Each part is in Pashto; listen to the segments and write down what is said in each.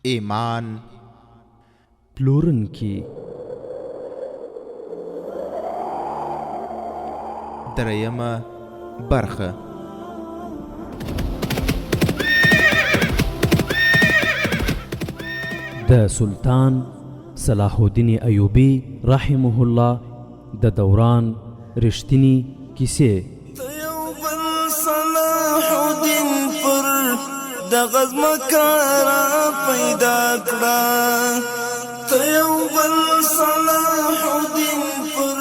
ایمان پلورونکی دریمه برخه د سلطان صلاح الدین ایوبی رحمه الله د دوران رښتینی کیسې. صلاح الدین پر د غزمکارا پیدا کړه، ته یو بل صلاح الدین پر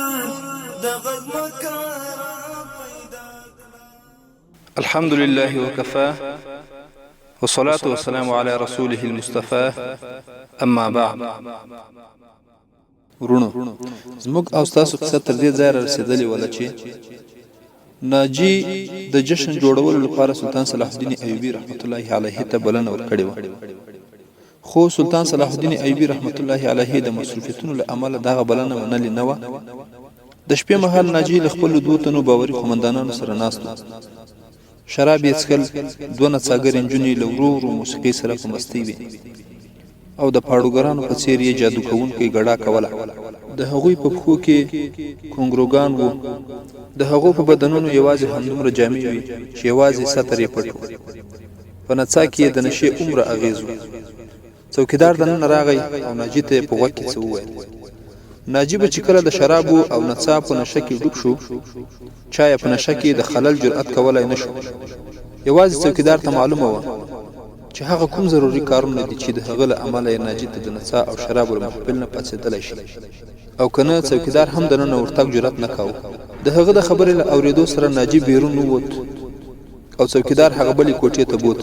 د غزمکارا پیدا کړه. الحمد لله وكفى والصلاة والسلام على رسوله المصطفى اما بعد. ورونو زموږ او تاسو څخه تر دې ځای رسیدلی ولا چې ناجی د جشن جوړولو لپاره سلطان صلاح الدین ایوبی رحمت الله علیه ته بلنه ورکړې و، خو سلطان صلاح الدین ایوبی رحمت الله علیه د مصروفیتونو له امله دغه بلنه منلې نه و. د شپې مهال ناجی له خپل دوه تنو باوري قومندانانو سره ناست و. شراب یې څښل، دوه نڅاګرې نجونې له ورو ورو موسیقۍ سره په مستۍ وې او د پاړوګرانو په څېر یې جادو کوونکې ګډا کوله. د هغوی په پښو کې کونګروګان وو، د هغو په بدنونو یوازې همدومره جامې وي چې یوازې ستر یې پټ و. په نڅا کې یې د نشې عمره اغېز و. څوکیدار دننه راغی او ناجي ته یې په غوږ کې څه وویل. ناجي به چې کله د شرابو او نڅا په نشه کې ډوب شو، چا یې په نشه کې د خلل جرأت کولی نه شو. یوازې څوکیدار ته معلومه وه چې هغه کوم ضروري کارونه دي چې د هغه له امله یې ناجي ته د نڅا او شرابو له محفل نه پاڅېدلی شي، او که نه څوکیدار هم دننه ورتګ جرأت نه کاوه. د هغه د خبرې له اورېدو سره ناجي بیرون ووت او څوکیدار هغه بلې کوټې ته بوت.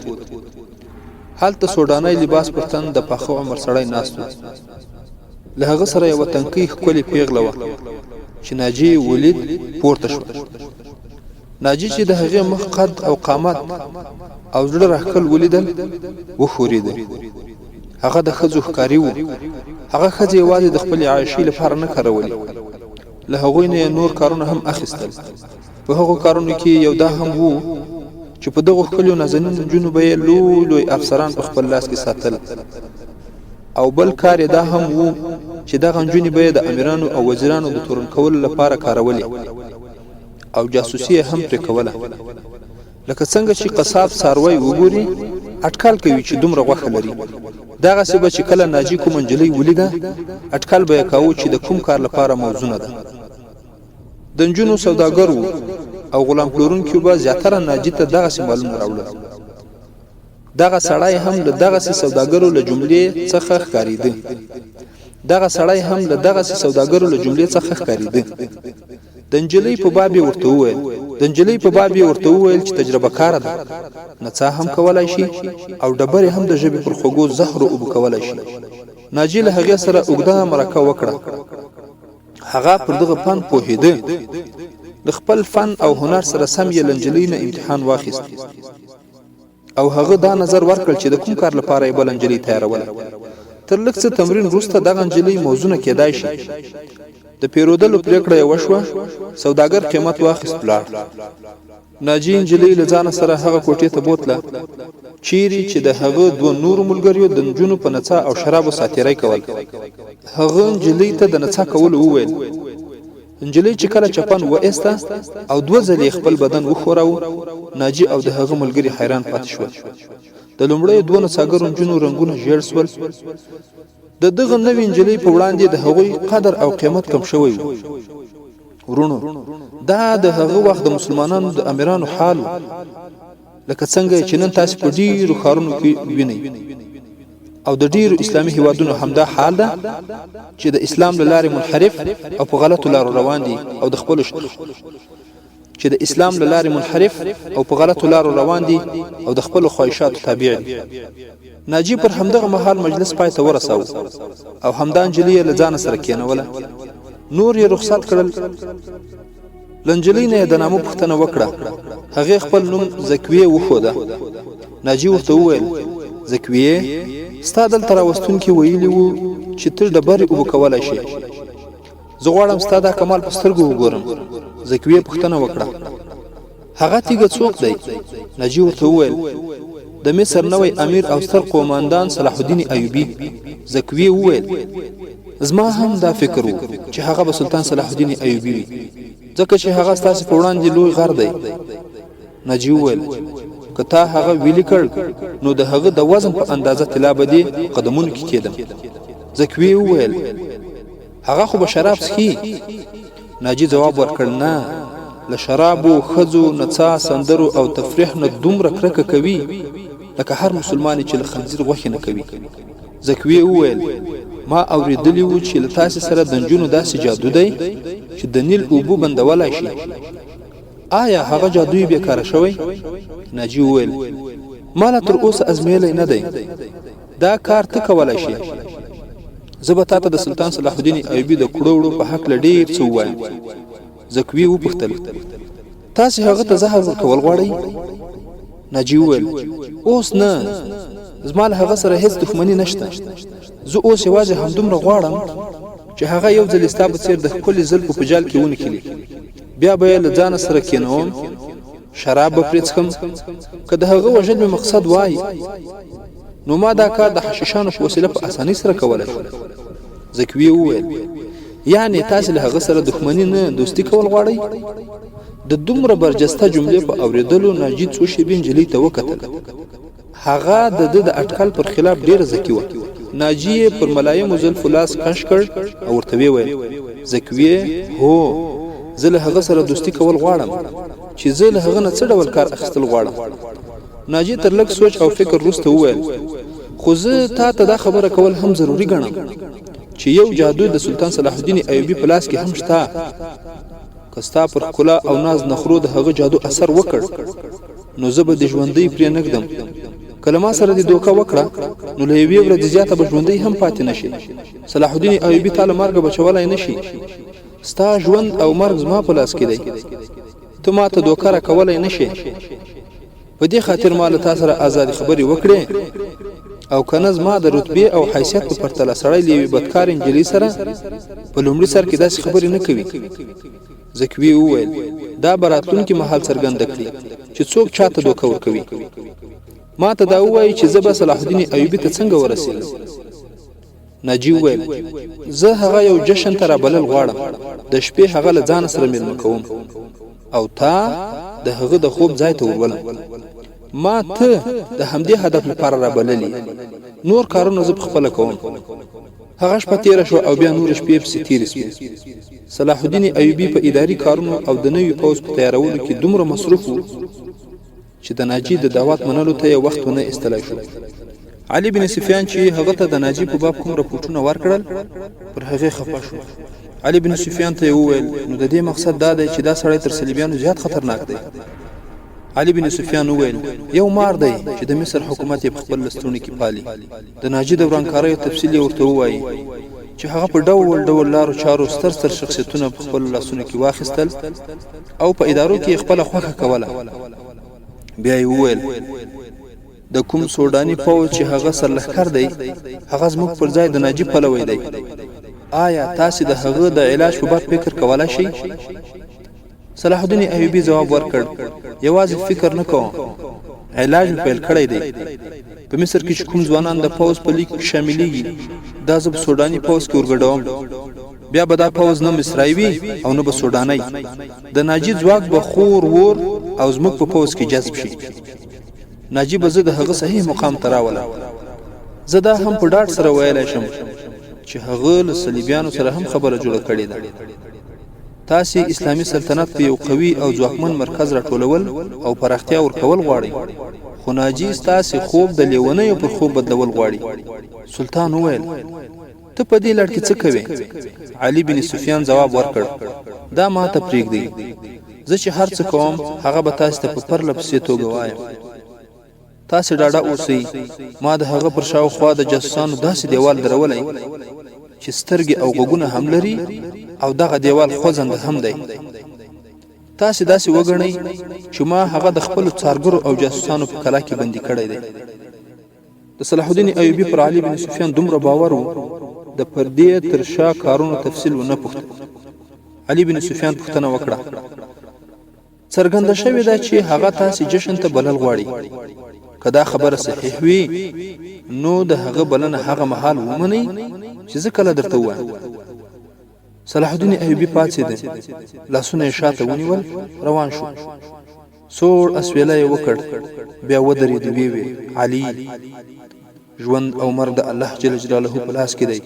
هلته سوډانی لباس پر تن د پاخه عمر سړی ناست و. له هغه سره یوه تنکۍ ښکلې پیغله وه چې ناجي ولید پورته شوه. ناجي چې د هغې مخ قد او قامت او زړه راښکل ولیدل وښورېده. هغه د ښځو ښکاري و. هغه ښځې یوازې د خپلې عایشې لپاره نه کارولې، له هغوی نه یې نور کارونه هم اخیستل. په هغو کارونو کې یو دا هم و چې په دغو ښکلیو نازنینو نجونو به یې لوی لوی افسران په خپل لاس کې ساتل، او بل کار یې دا هم و چې دغه نجونې به یې د امیرانو او وزیرانو د تورن کولو لپاره کارولې، او جاسوسي یې هم پرې کوله. لکه څنګه چې قصاب څاروی وګوري اټکل کوي چې دومره غوښه لري، دغسې به چې کله ناجي کوم نجلۍ ولیده اټکل به یې کاوه چې د کوم کار لپاره موزونه ده. د نجونو سوداګر وو او غلام پلورونکي به زیاتره ناجي ته دغسې مالونه راوړل. دغه سړی هم له دغسې سوداګرو له جملې څخه ښکارېده. د نجلۍ په باب یې ورته وویل چې تجربه کاره ده، نڅا هم کولای شي او ډبرې هم د ژبې پر خوږو زهرو اوبه کولای شي. ناجي له هغې سره اوږده مرکه وکړه. هغه پر دغه فن پوهېده. د خپل فن او هنر سره سم یې له نجلۍ نه امتحان واخیست، او هغه دا نظر ورکړ چې د کوم کار لپاره یې بله نجلۍ تیاروله. تر لږ څه تمرین وروسته دغه نجلۍ موزونه کېدای شي. د پیرودلو پرېکړه یې وشوه. سوداګر قیمت واخیست ولاړ. ناجي نجلۍ له ځانه سره هغه کوټې ته بوتله چیرې چې د هغه دوه نورو ملګریو د نجونو په نڅا او شرابو ساتیری کول. هغه نجلۍ ته د نڅا کولو وویل. نجلۍ چې کله چپن وایسته او دوه ځلې خپل بدن وښوراوه، ناجي او د هغه ملګري حیران پاتې شول. د لومړیو دوه نڅاګرو نجونو رنګونه ژیړ شول. د دغه نوې نجلۍ په وړاندې د هغوی قدر او قیمت کم شوی و. ورونو دا د هغه وخت د مسلمانانو د امیرانو حال و، لکه څنګه چې نن تاسو په ډیرو ښارونو کې وینئ، او د ډیرو اسلامي هیوادونو همدا حال ده چې د اسلام له لارې منحرف او په غلطو لارو روان دي او د خپلو خواهشاتو تابع دي. ناجي پر همدغه مهال مجلس پای ته ورساوه او همدا نجلۍ یې له ځانه سره کېنوله. نور یې رخصت کړل. له نجلۍ نه یې د نامه پوښتنه وکړه. هغې خپل نوم زکویې وښوده. ناجي ورته وویل، زکویې، ستا دلته راوستونکي ویلي وو چې ته ډبرې اوبه کولی شې. زه غواړم ستا دا کمال په سترګو وګورم. زکویې پوښتنه وکړه، هغه تیږه څوک دی؟ ناجي ورته وویل، د مصر نوی امیر او ستر قوماندان صلاح الدین ایوبی زکوی وویل زما هم دا فکر وو چې هغه به سلطان صلاح الدین ایوبی وي ځکه چې هغه ستاسو په وړاندې لوی غر دی. ناجی وویل که تا هغه ویلي کړ نو د هغه د وزن په اندازه طلا به دې قدمونو کې کېدم. زکوی وویل هغه خو به شراب څښي. ناجی جواب ورکړ نه، له شرابو، ښځو، نڅا، سندرو او تفریح نه دومره کرکه کوي لکه هر مسلمان چې له خنزیر غوښې نه کوي. زکوی وویل ما اوریدلی وو چې له تاسې سره د نجونو داسې جادو دی چې د نیل اوبو بندولی شي. آیا هغه جادوی بیکاره شوی؟ ناجی وویل ما لا تر اوسه ازمیلی نه دی، دا کار ته کولی شي. زه به تا ته د سلطان صلاح الدین ایوبي د کړو وړو په هکله ډېر څه ووایم. زکوی وپوښتل تاسې هغه ته زهر ورکول غواړئ؟ ناجی وویل اوس نه، زما له هغه سره هیڅ دښمني نشته. زه اوس یوازې همدومره غواړم چې هغه یو ځل ستا په څېر د ښکلي زلفو په جال کې ونښلي، بیا به یې له ځانه سره کېنوم، شراب به پرې څښم. که د هغه وژل مې مقصد وای نو ما دا کار د حشیشانو په وسیله په اسانۍ سره کولی شم. زکوی وویل یعنې تاسې له هغه سره دښمني نه دوستي کول غواړئ؟ د دومره برجسته جملې په اورېدلو ناجی څو شېبې نجلۍ ته وکتل. هغه د ده د اټکل پر خلاف ډېره ذکي وه. ناجی یې پر ملایمو زلفو لاس کش کړ او ورته وویل زکوی هو، زه له هغه سره دوستي کول غواړم چې زه له هغه نه څه ډول کار اخیستل غواړم. ناجی تر لږ سوچ او فکر وروسته وویل خو زه تا ته دا خبره کول هم ضروري ګڼم چې یو جادو د سلطان صلاح الدین ایوبي په لاس کې هم شته. که ستا پر ښکلا او ناز نخرو د هغه جادو اثر وکړ نو زه به د ژوندۍ پرې نه ږدم. که له ما سره دې دوکه وکړه نو له یوې ورځې زیاته به ژوندۍ هم پاتې نه شي. صلاح الدین ایوبي تا له مرګه بچولی نه شي. ستا ژوند او مرګ زما په لاس کې دی. ته ما ته دوکه راکولی نه شي. په دې خاطر ما له تا سره ازادي خبرې وکړې، او کنه زما د رتبې او حیثیت په پرتله سړی له یوې بدکار نجلۍ سره په لومړي سر کې داسې خبرې نه کوي. زکوی وویل دا به راتلونکي مهال څرګنده کړي چې څوک چاته دوکه ورکوي. ما ته دا ووایي چې زه به صلاح الدین ایوبي ته څنګه ورسېږم. ناجی وویل زه هغه یو جشن ته رابلل غواړم، د شپې هغه له ځان سره مېلمه کوم او تا د هغه د خوب ځای ته ورولم. ما ته د همدې هدف لپاره رابللی، نور کارونه زه پخپله کوم. هغه شپه تېره شوه او بیا نورې شپې پسې تېرې شوې. صلاح الدین ایوبي په اداري کارونو او د نوي پوځ په تیارولو کې دومره مصروف و چې د ناجی د دعوت منلو ته یې وخت ونه ایستلی شو. علي بن سفیان چې هغه ته د ناجی په باب کوم رپوټونه ورکړل پر هغې خفه شو. علي بن سفیان ته یې وویل نو د دې مقصد دا دی چې دا سړی تر صلیبیانو زیات خطرناک دی. علي بن سفیان وویل یو مار دی چې د مصر حکومت یې په خپل لستوڼي کې پالي. د ناجی د ورانکاریو تفصیل یې ورته ووایي چې هغه په ډول ډول لارو چارو ستر ستر شخصیتونه په خپلو لاسونو کې واخیستل او په ادارو کې یې خپله خوښه کوله. بیا یې وویل د کوم سوډاني پوځ چې هغه سرلښکر دی هغه زموږ پر ځای د ناجی پلوی دی. آیا تاسې د هغه د علاج په باب فکر کولی شئ؟ صلاح الدین ایوبي ځواب ورکړ یوازې فکر نه کوم، علاج مې پیل کړی دی. په مصر کې چې کوم ځوانان د پوځ په لیک شاملیږي دا زه په سوډاني پوځ کې ورګډوم. بیا به دا پوځ نه مصرایي وي او نه به سوډاني. د ناجی ځواک به خور ور او زموږ په پوځ کې جذب شي. ناجی به زه د هغه صحیح مقام ته راولم. زه دا هم په ډاډ سره ویلی شم چې هغه له صلیبیانو سره هم خبره جوړه کړې ده. تاسې اسلامي سلطنت په یو قوي او ځواکمن مرکز راټولول او پراختیا ورکول غواړئ، خو ناجی ستاسې خوب د لیونیو پر خوب بدلول غواړي. سلطان وویل ته په دې لړ کې څه کوې؟ علي بن سفیان ځواب ورکړ دا ما ته پرېږدئ، زه چې هر څه کوم هغه به تاسې ته په پرله پسې توګه وایم. تاسې ډاډه اوسئ، ما د هغه پر شاوخوا د جاسوسانو داسې دیوال درولی چې سترګې او غوږونه هم لري او دغه دیوال خوځنده هم دی. تاسې داسې وګڼئ چې ما هغه د خپلو څارګرو او جاسوسانو په کلا کې بندي کړی دی. د صلاح الدین ایوبي پر علي بن سفیان دومره باور و د پردې تر شا کارونو تفصیل ونه پوښت. علي بن سفیان پوښتنه وکړه څرګنده شوې ده چې هغه تاسې جشن ته بلل غواړي. که دا خبره صحیح وي نو د هغه بلنه هغه مهال ومنئ چې زه کله درته ووایم. صلاح الدین ایوبي پاڅېد، لاسونه یې شاته ونیول، روان شو. سوړ اسویلی یې وکړ، بیا ودرېد، ویې ویل: علي، ژوند او مرګ د الله جل جلاله په لاس کې دی.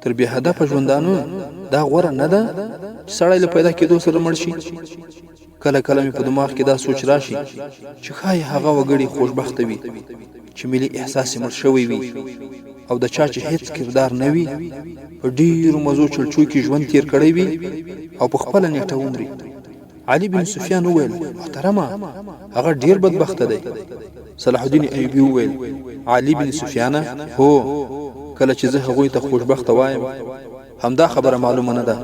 تر بې هدفه ژوندانو دا غوره نه ده چې سړی له پیدا کېدو سره مړ شي. کله کله مې په دماغ کې دا سوچ راشي چې ښایي هغه وګړي خوشبخته وي چې ملي احساس یې مړ شوی وي او د چا چې هیڅ کردار نه وي، په ډېرو مزو چلچو کې ژوند تیر کړی وي او په خپله نیټه ومري. علي بن سفیان وویل: محترمه، هغه ډېر بدبخته دی. صلاح الدین ایوبي وویل: علي بن سفیانه، هو، کله چې زه هغوی ته خوشبخته وایم همدا خبره معلومه نه ده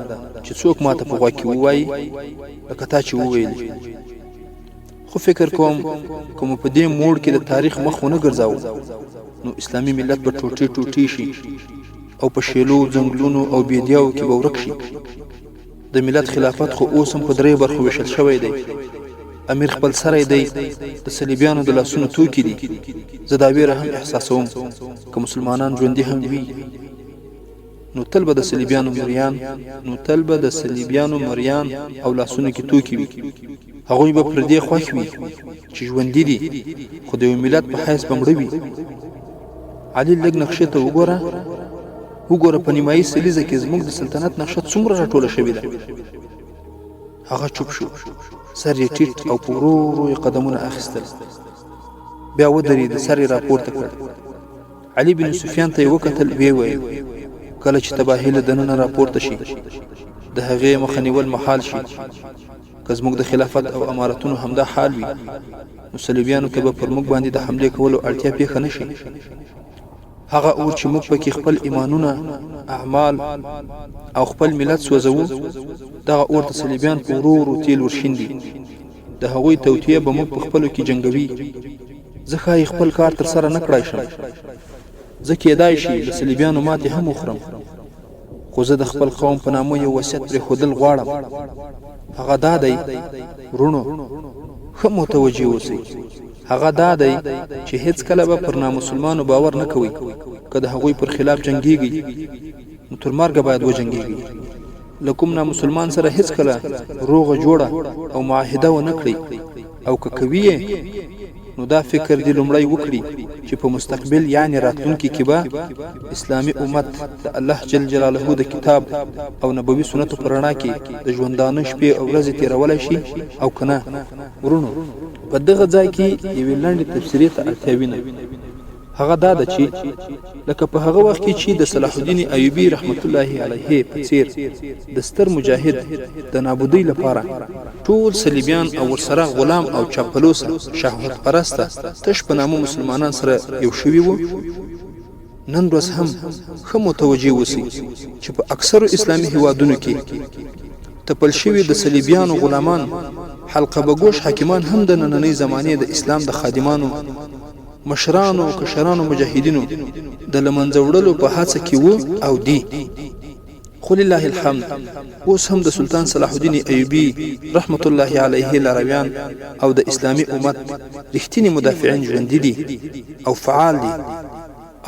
چې څوک ماته په غوږ کې ووایي لکه تا چې وویل. خو فکر کوم که مو په دې موړ کې د تاریخ مخ ونه ګرځاو نو اسلامي ملت به ټوټې ټوټې شي او په شیلو، ځنګلونو او بیدیاو کې به ورک شي. د ملت خلافت خو اوس هم په 3 برخو ویشل شوی دی. امیر خپل سری دی، د صلیبیانو د لاسونو توکي دي. زه دا ویره هم احساسوم که مسلمانان ژوندي هم وي نو تل به د صلیبیانو مریان او لاسونو کې توکي وي. هغوی به پر دې خوښ وي چې ژوندي دي خو د یو ملت په حیث به مړه وي. علي لږ نقشې ته وګوره په نیمایي سلیزه کې زموږ د سلطنت نقشه څومره راټوله شوې ده. هغه چوپ شو، سر یې ټیټ او په ورو ورو یې قدمونه اخیستل. بیا ودرېد، سر یې راپورته کړ. علي بن سفیان ته یې وکتل، ویې ویل: کله چې تباهي له دننه راپورته شي د هغې مخه نیول محال شي. که زموږ د خلافت او امارتونو همدا حال وي نو صلیبیانو ته به پر موږ باندې د حملې کولو اړتیا پیښه نه شي. هغه اور چې موږ پکې خپل ایمانونه، اعمال او خپل ملت سوځوو، دغه اور ته صلیبیان په ورو ورو تیل ورشیندي. د هغوی توطیه به موږ په خپلو کې جنګوي. زه ښایي خپل کار تر سره نه کړای شم. زه کېدای شي د صلیبیانو ماتې هم وخورم، خو زه د خپل قوم په نامه یو وصیت پرېښودل غواړم. هغه دا دی، ورونو، ښه متوجه اوسئ، هغه دا دی چې هیڅ کله به پر نامسلمانو باور نه کوئ. که د هغوی پر خلاف جنګیږئ نو تر مرګه باید وجنګیږئ. له کوم نامسلمان سره هیڅ کله روغه جوړه او معاهده ونه کړئ، او که کوي نو دا فکر دې لومړی وکړي چې په مستقبل یعنی راتلونکي کې به اسلامي امت د الله جل جلاله د کتاب او نبوي سنتو په رڼا کې د ژوندانه شپې او ورځې تېرولی شي او که نه. ورونو، په دغه ځای کې یوې لنډې تبصرې ته اړتیا وینم. هغه دا ده چې لکه په هغه وخت کې چې د صلاح الدین ایوبي رحمت الله علیه په څیر د ستر مجاهد د نابودۍ لپاره ټول صلیبیان او ورسره غلام او چاپلوسه شهوت پرسته تش په نامه مسلمانان سره یو شوي وو، نن ورځ هم ښه متوجه اوسئ چې په اکثرو اسلامي هیوادونو کې تپل شوي د صلیبیانو غلامان حلقه بګوش حاکمان هم د نننۍ زمانې د اسلام د خادمانو، مشرانو او کشرانو مجاهدینو د له منځه وړلو په هڅه کې وو او دي. خو لله الحمد اوس هم د سلطان صلاح الدین ایوبي رحمت الله علیه لارویان او د اسلامي امت رښتینی مدافعین ژوندي دي او فعال دي،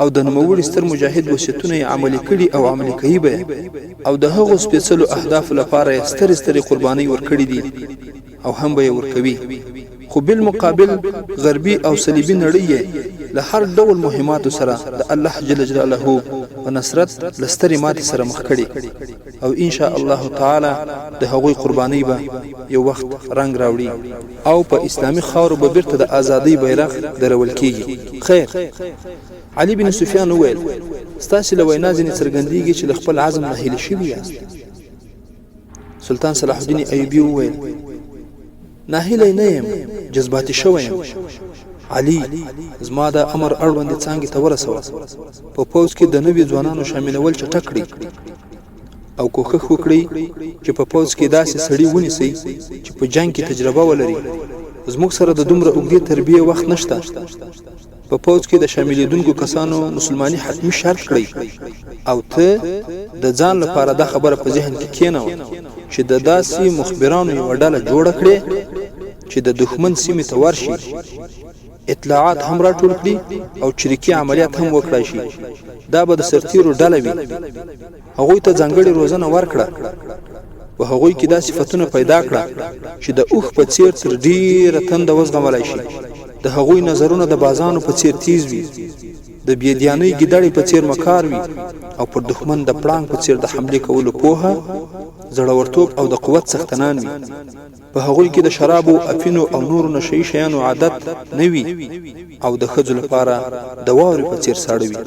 او د نوموړي ستر مجاهد وصیتونه یې عملي کړي او عملي کوي به، او د هغو سپېڅلو اهدافو لپاره یې سترې قربانۍ ورکړي دي او هم به یې ورکوي. خو بالمقابل غربي او صلیبي نړۍ له هر ډول مهماتو سره د الله جل جلاله په نصرت له سترې ماتې سره مخ کړي، او ان شاء الله تعالی د هغوی قربانۍ به یو وخت رنګ راوړي او په اسلامي خاورو به بیرته د ازادۍ بیرغ درول کیږي. خیر، علي بن سفیان وویل: ستاسې له وینا ځینې څرګندېږي چې له خپل عزم ناهیلي شوي یاست. سلطان صلاح الدین ایوبي وویل: ناهیلی نه یم، جذباتي شوی یم. علي، زما دا امر اړوندې څانګې ته ورسوه، په پوځ کې د نوي ځوانانو شاملول چټک کړئ او کوښښ وکړئ چې په پوځ کې داسې سړي ونیسئ چې په جنګ کې تجربه ولري. زموږ سره د دومره اوږدې تربیې وخت نشته. په پوځ کې د شاملېدونکو کسانو مسلماني حتمي شرط کړئ، او ته د ځان لپاره دا خبره په ذهن کې کېنوه چې د داسې مخبرانو یوه ډله جوړه کړې چې د دښمن سیمې ته ورشي اطلاعات هم راټول کړي او چریکي عملیات هم وکړای شي. دا به د سرتیرو ډله وي. هغوی ته ځانګړې روزنه ورکړه و هغوی کې دا صفتونه پیدا کړه چې د اوښ په څیر تر ډیره تنده وزغملی شي. د هغوی نظرونه د بازانو په څیر تیز وي، د بېدیانۍ ګیدړې په څیر مکار وي او پر دښمن د پړانګ په څیر د حملې کولو پوهه، زړورتوب او د قوت څښتنان وي. په هغوی کې د شرابو، افینو او نورو نشهیي شیانو عادت نه وي او د ښځو لپاره د واورې په څیر ساړه وي.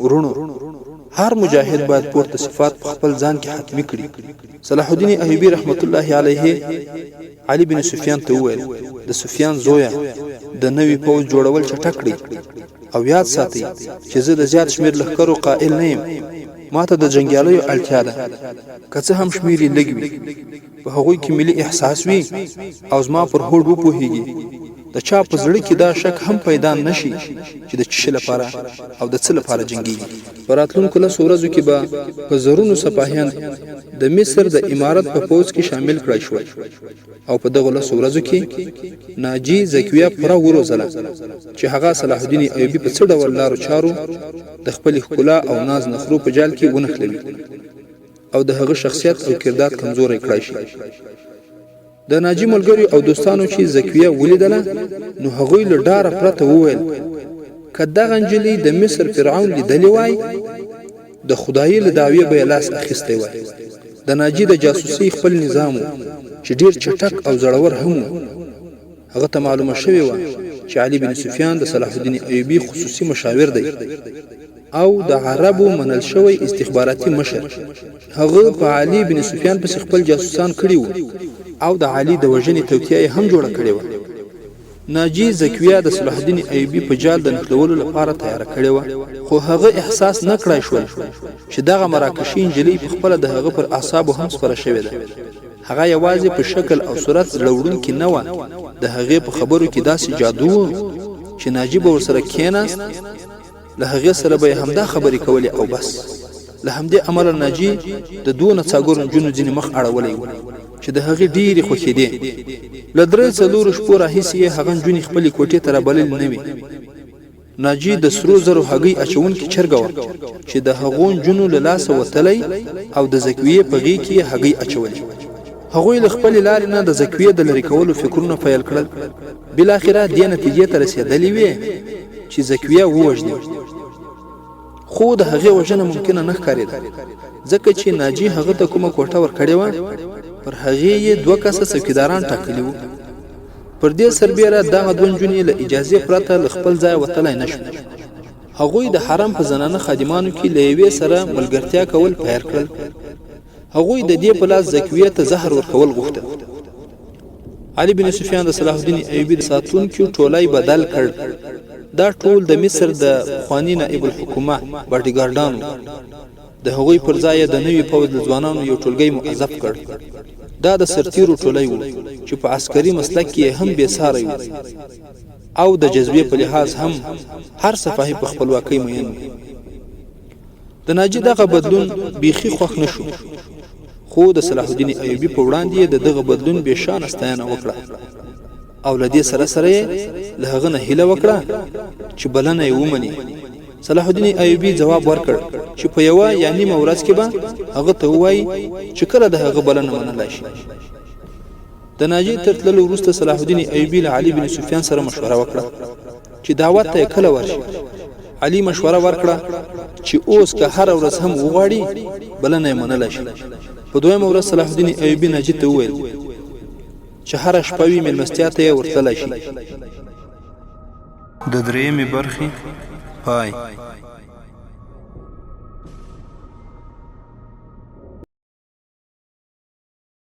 ورونو، هر مجاهد باید پورته صفات په خپل ځان کې حتمي کړي. صلاح الدین ایوبي رحمت الله علیه علي بن سفیان ته وویل: د سفیان زویه، د نوي پوځ جوړول چټک کړي او یاد ساتئ چې زه د زیات شمېر لښکرو قائل نه یم. ماته د جنګیالیو اړتیا ده، که څه هم شمېر یې لږ وي. په هغوی کې ملي احساس وي او زما پر هوډ وپوهېږي. د چا په زړه کې دا شک هم پیدا نشي چې د څه لپاره او د څه لپاره جنګیږي. په راتلونکو لسو ورځو کې به په زرونو سپاهیان د مصر د امارت په پوځ کې شامل کړای شول او په دغه لسو ورځو کې ناجي زکویه پوره وروزله چې هغه صلاح الدین ایوبي په څه ډول لارو چارو د خپلې ښکلا او ناز نخرو په جال کې ونښلوي او د هغه شخصیت او کردار کمزوری کړای شي. د ناجي ملګریو او دوستانو چې زکویه ولیدله، نو هغوی له ډاره پرته وویل: که دغه نجلۍ د مصر فرعون لیدلی وای، د خدایي له دعوې به یې لاس اخیستی وای. د ناجي د جاسوسۍ خپل نظام و چې ډیر چټک او زړور هم و. هغه ته معلومه شوې وه چې علي بن سفیان د صلاح الدین ایوبي خصوصي مشاور دی او د عربو منل شوی استخباراتي مشر. هغه په علي بن سفیان پسې خپل جاسوسان کړي وو او د علي د وژنې توطیه هم جوړه کړې وه. ناجي زکویه د صلاح الدین ایوبي په جال د نښلولو لپاره تیاره کړې وه، خو هغه احساس نه کړای شول چې دغه مراکشي نجلۍ په خپله د هغه پر اعصابو هم سپره شوې ده. هغه یوازې په شکل او صورت زړه وړونکې نه وه، د هغې په خبرو کې داسې جادو و چې ناجي به ورسره کېناست، له هغې سره به یې همدا خبرې کولې او بس. له همدې امله ناجي د دوه څاګرو نجونو ځینې مخ اړولی و چې د هغې ډېرې خوښېدې. له 3-4 شپو راهیسې یې هغه نجونې خپلې کوټې ته رابللې نه وې. ناجي د سرو زرو هګۍ اچونکې چرګه وه چې د هغو نجونو له لاسه وتلی او د زکویې په غېږ کې یې هګۍ اچولې. هغوی له خپلې لارې نه د زکویې د لرې کولو فکرونه پیل کړل. بالاخره دې نتیجې ته رسېدلې وې چې زکویه ووژني، خو د هغې وژنه ممکنه نه ښکارېده ځکه چې ناجي هغه ته کومه کوټه ورکړې وه. پر هغې یې 2 کسه څوکیداران ټاکلي وو. پر دې سربیره دغه 2 نجونې له اجازې پرته له خپل ځایه وتلی نه شوې. هغوی د حرم په زنانه خادمانو کې له یوې سره ملګرتیا کول پیل کړل. هغوی د دې په لاس زکویه ته زهر ورکول غوښتل. علي بن سفیان د صلاح الدین ایوبي د ساتونکو ټولی بدل کړ. دا ټول د مصر د پخواني نائب الحکومه باډیګارډانو. د هغوی پر ځای د نوي پوځ د ځوانانو یو ټولګی موظف کړ. دا د سرتیرو ټولی و چې په عسکري مسلک کې هم بې ساری و او د جذبې په لحاظ هم هر سپاهي په خپلواکۍ مین و. د ناجي دغه بدلون بیخي خوښ نه شو، خو د صلاح الدین ایوبي په وړاندې د دغه بدلون بې شانه ستاینه وکړه او له دې سره سره یې له هغه نه هیله وکړه چې بلنه یې ومني. صلاح الدین ایوبي ځواب ورکړ چې په یوه یا نیمه ورځ کې به هغه ته ووایي چې کله د هغه بلنه منلی شي. د ناجي تر تللو وروسته صلاح الدین ایوبي له علي بن سفیان سره مشوره وکړه چې دعوت ته یې کله ورشي. علي مشوره ورکړه چې اوس که هره ورځ هم وغواړي بلنه یې منلی شي. په 2مه ورځ صلاح الدین ایوبي ناجي ته وویل چې هره شپه وي مېلمستیا ته یې ورتلی شي. د 3مې برخې پای.